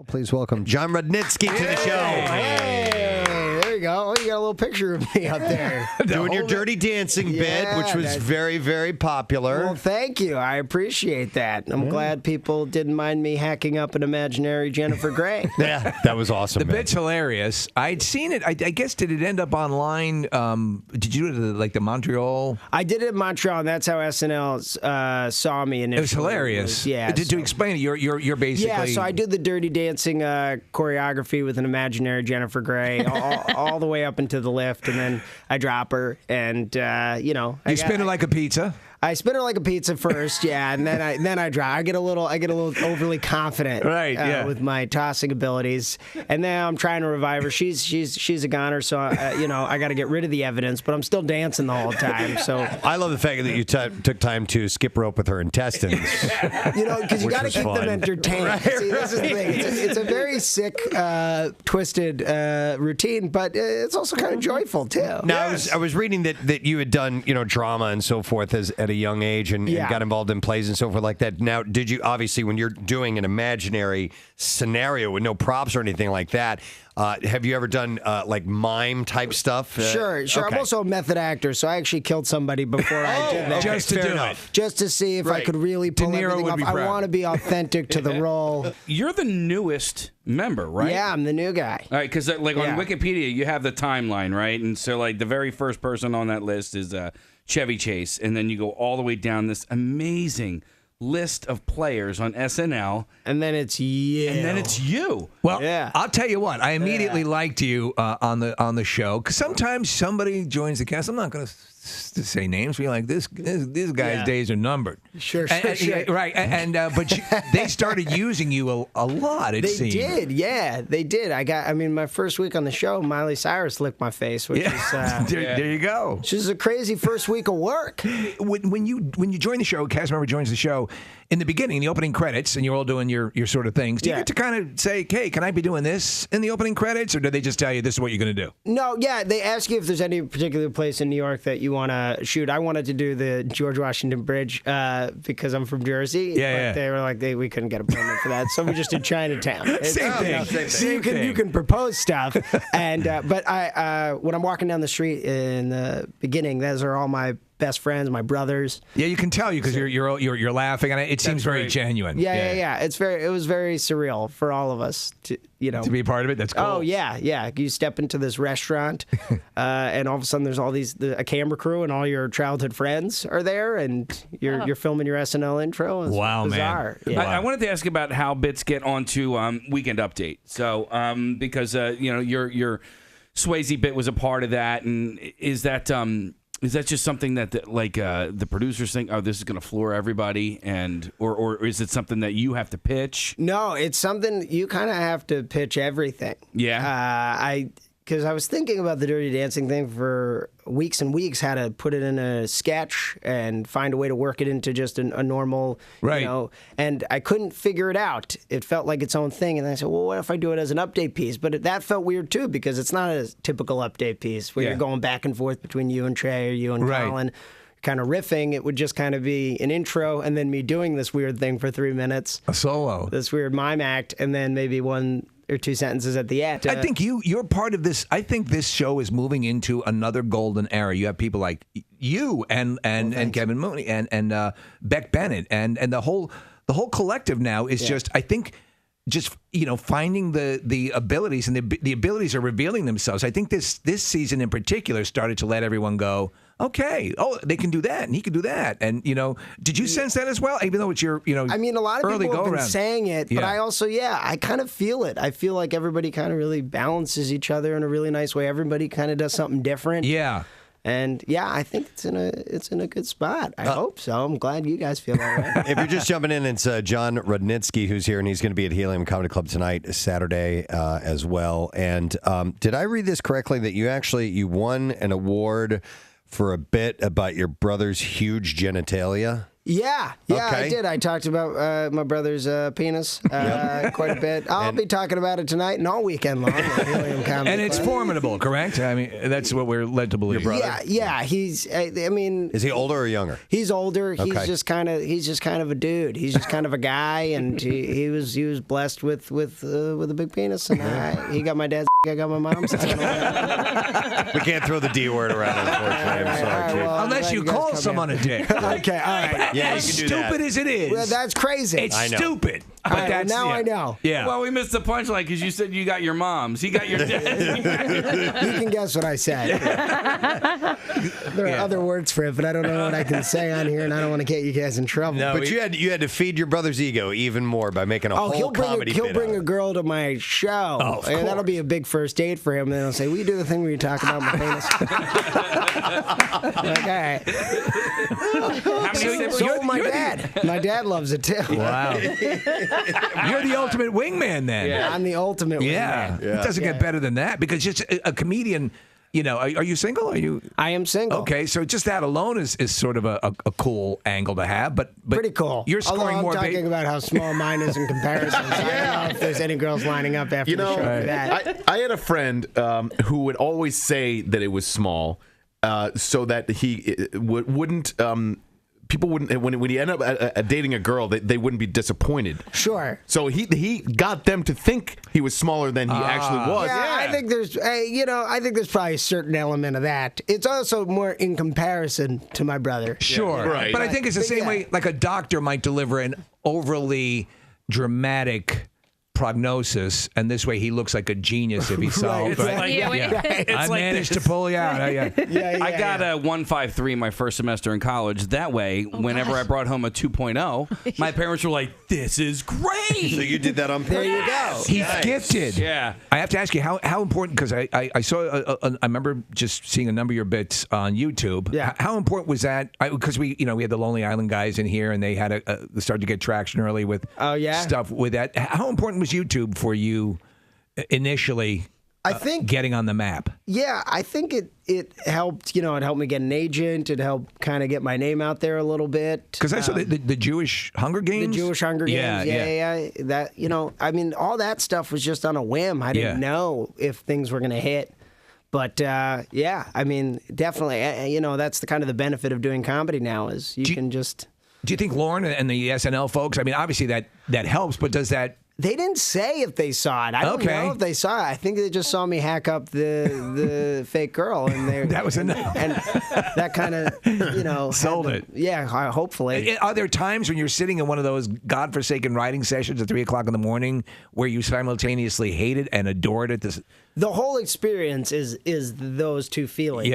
Please welcome Jon Rudnitsky to the show. Hey, there you go. Oh, you got a little picture of me up there. Doing your Dirty Dancing bit, which was very, very popular. Well, thank you. I appreciate that. I'm glad people didn't mind me hacking up an imaginary Jennifer Grey. Yeah, that was awesome. The bit's hilarious. I'd seen it. I guess, did it end up online? Did you do it at the Montreal? I did it in Montreal, and that's how SNL saw me initially. It was hilarious. To explain it, you're basically... Yeah, so I do the Dirty Dancing choreography with an imaginary Jennifer Grey all the way up into the lift, and then I drop her, and, You spin it like a pizza? I spin her like a pizza first, and then I drop. I get a little overly confident, with my tossing abilities, and then I'm trying to revive her. She's a goner, so I got to get rid of the evidence, but I'm still dancing the whole time. So I love the fact that you took time to skip rope with her intestines. Because you got to keep them entertained. Right, See, this is the thing. It's a very sick, twisted routine, but it's also kind of joyful too. Now I was reading that you had done drama and so forth at a young age and got involved in plays and so forth like that. Now, did you, obviously, when you're doing an imaginary scenario with no props or anything like that, have you ever done like mime type stuff? Sure. Okay. I'm also a method actor, so I actually killed somebody before I did that. Just to do it. Just to see if I could really pull everything off. I want to be authentic to the role. You're the newest member, right? Yeah, I'm the new guy. All right, because on Wikipedia, you have the timeline, right? And so the very first person on that list is Chevy Chase, and then you go all the way down this amazing list of players on SNL, and then it's you. Well, I'll tell you what. I immediately liked you on the show because sometimes somebody joins the cast. I'm not going to say names. We're like these guys' days are numbered. Sure. Right. But they started using you a lot. It seemed. They did. Yeah, they did. My first week on the show, Miley Cyrus licked my face, which is there you go. Which is a crazy first week of work. When you join the show, a cast member joins the show. In the beginning, the opening credits, and you're all doing your sort of things. Do you get to kind of say, "Hey, can I be doing this in the opening credits?" Or do they just tell you this is what you're going to do? No, they ask you if there's any particular place in New York that you want to shoot. I wanted to do the George Washington Bridge because I'm from Jersey. But they were like, we couldn't get a permit for that, so we just did Chinatown. Same thing. You can propose stuff, and but when I'm walking down the street in the beginning, those are all my best friends, my brothers. Yeah, you can tell because you're laughing, and it seems very genuine. Yeah. It was very surreal for all of us to be a part of it. That's cool. Oh yeah. You step into this restaurant, and all of a sudden there's all a camera crew, and all your childhood friends are there, and you're filming your SNL intro. It's bizarre. Man. Yeah. I wanted to ask about how bits get onto Weekend Update. So because your Swayze bit was a part of that, and is that just something that the producers think, oh, this is going to floor everybody, or is it something that you have to pitch? No, it's something you kind of have to pitch everything. Yeah. Because I was thinking about the Dirty Dancing thing for weeks and weeks, how to put it in a sketch and find a way to work it into just a normal, and I couldn't figure it out. It felt like its own thing. And then I said, well, what if I do it as an update piece? But that felt weird, too, because it's not a typical update piece where you're going back and forth between you and Trey or you and Colin. Kind of riffing. It would just kind of be an intro and then me doing this weird thing for 3 minutes. A solo. This weird mime act, and then maybe one or two sentences at the end. I think you're part of this. I think this show is moving into another golden era. You have people like you and Kevin Mooney and Beck Bennett and the whole collective now is just, I think, just finding the abilities, and the abilities are revealing themselves. I think this season in particular started to let everyone go, okay, they can do that, and he can do that, and did you sense that as well? Even though it's your I mean, a lot of people have been saying it, but I also I kind of feel it. I feel like everybody kind of really balances each other in a really nice way. Everybody kind of does something different. Yeah. And I think it's in a good spot. I hope so. I'm glad you guys feel that way. If you're just jumping in, it's Jon Rudnitsky who's here, and he's going to be at Helium Comedy Club tonight, Saturday as well. And did I read this correctly that you won an award for a bit about your brother's huge genitalia? Yeah, Okay. I did. I talked about my brother's penis quite a bit. I'll be talking about it tonight and all weekend long. at Helium Comedy And it's Club. formidable, correct? I mean, that's what we're led to believe. Yeah. He's. I mean, Is he older or younger? he's older. Okay. He's just kind of a dude. He's just kind of a guy, and he was blessed with a big penis, and he got my dad's. I got my mom's. We can't throw the D word around, unfortunately. I'm sorry, Chief. Unless you call someone a dick. Okay, all right. Yeah, as you can do stupid that. as it is, Well, that's crazy. it's I know. stupid. All right, well, now I know. Yeah. Well, we missed the punchline because you said you got your mom's. He got your dad. You can guess what I said. There are other words for it, but I don't know what I can say on here, and I don't want to get you guys in trouble. But you had to feed your brother's ego even more by making a whole comedy he'll bit bring out a of it. girl to my show, and that'll be a big first date for him. And then he'll say, "Will you do the thing where you talk about my penis?" Like, all right. How many siblings? So my dad. My dad loves it too. Wow. You're the ultimate wingman then. Yeah. I'm the ultimate. Yeah. wingman. It doesn't get better than that because just a comedian, you know, are you single? Are you? I am single. Okay, so just that alone is sort of a cool angle to have, but Pretty cool. You're scoring Although more. I'm talking about how small mine is in comparison. So I don't know if there's any girls lining up after the show for that. I had a friend who would always say that it was small, so that he wouldn't. People wouldn't when he ended up dating a girl, they wouldn't be disappointed. Sure. So he got them to think he was smaller than he actually was. Yeah, I think there's, I think there's probably a certain element of that. It's also more in comparison to my brother. Sure, Right. but I think it's the same way like a doctor might deliver an overly dramatic prognosis, and this way he looks like a genius if he solved. It's like, I it's like managed this. to pull you out. I got a 153 my first semester in college. That way, whenever I brought home a 2.0, my parents were like, "This is great." So you did that on purpose. There you go. He's gifted. Yeah. I have to ask you how important, because I saw I remember just seeing a number of your bits on YouTube. Yeah. How important was that? Because we had the Lonely Island guys in here, and they had they started to get traction early with stuff with that. How important was YouTube for you initially? I think getting on the map. Yeah, I think it helped. It helped me get an agent. It helped kind of get my name out there a little bit. Because I saw the Jewish Hunger Games. The Jewish Hunger Games. Yeah. That I mean, all that stuff was just on a whim. I didn't know if things were going to hit. But yeah, I mean, definitely. That's the kind of the benefit of doing comedy now is you can just. Do you think Lauren and the SNL folks? I mean, obviously that helps, but does that? They didn't say if they saw it. I don't know if they saw it. I think they just saw me hack up the fake girl, and that was enough. And that kind of sold it. Yeah, hopefully. Are there times when you're sitting in one of those godforsaken writing sessions at 3:00 in the morning where you simultaneously hate it and adore it? The whole experience is those two feelings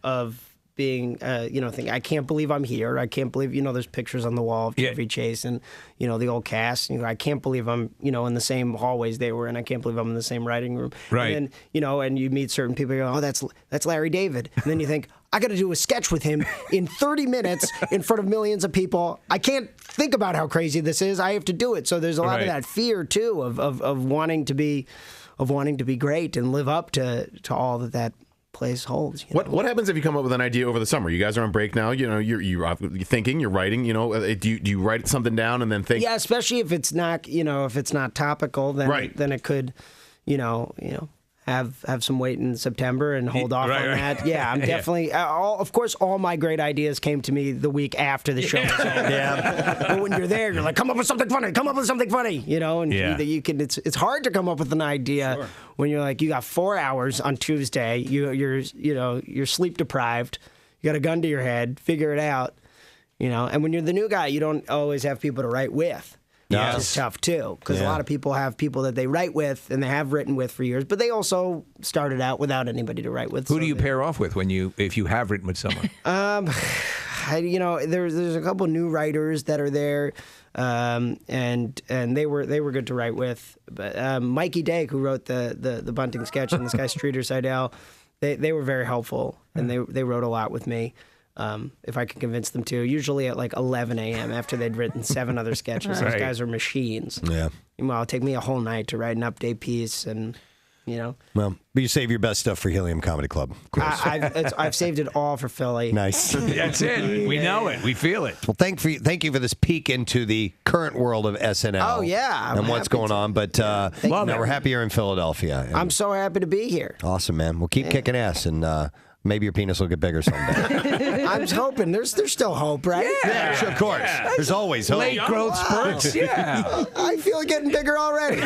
of being, thinking, I can't believe I'm here. I can't believe, there's pictures on the wall of Chevy Chase and, the old cast. I can't believe I'm, in the same hallways they were in. I can't believe I'm in the same writing room. Right. And then, and you meet certain people, you go, oh, that's Larry David. And then you think, I got to do a sketch with him in 30 minutes in front of millions of people. I can't think about how crazy this is. I have to do it. So there's a lot of that fear, too, of wanting to be great and live up to all that place holds. What happens if you come up with an idea over the summer? You guys are on break now. You're thinking, you're writing. Do you write something down and then think? Yeah, especially if it's not topical, then then it could, have some weight in September and hold off on that. Yeah, I'm definitely. Of course, all my great ideas came to me the week after the show. But when you're there, you're like, come up with something funny. Come up with something funny. And you can. It's hard to come up with an idea when you're like, you got 4 hours on Tuesday. You're sleep deprived. You got a gun to your head. Figure it out. And when you're the new guy, you don't always have people to write with. Yes. Which is tough too, because a lot of people have people that they write with and they have written with for years, but they also started out without anybody to write with. Who do you pair off with if you have written with someone? There's a couple new writers that are there, and they were good to write with. But Mikey Dake, who wrote the Bunting sketch and this guy Streeter Seidel, they were very helpful, and they wrote a lot with me. If I could convince them to, usually at like 11 a.m. after they'd written 7 other sketches. Those guys are machines. Yeah. Meanwhile, it'll take me a whole night to write an update piece and, You know. Well, but you save your best stuff for Helium Comedy Club. I've saved it all for Philly. Nice. That's it. We know it. We feel it. Well, thank you for this peek into the current world of SNL. Oh, yeah. And what's going on. But now we're happy you're in Philadelphia. And I'm so happy to be here. awesome, man. We'll keep kicking ass, and maybe your penis will get bigger someday. I'm hoping. There's still hope, right? Yeah, sure, of course. There's always hope. Late growth spurts. Yeah. I feel it getting bigger already.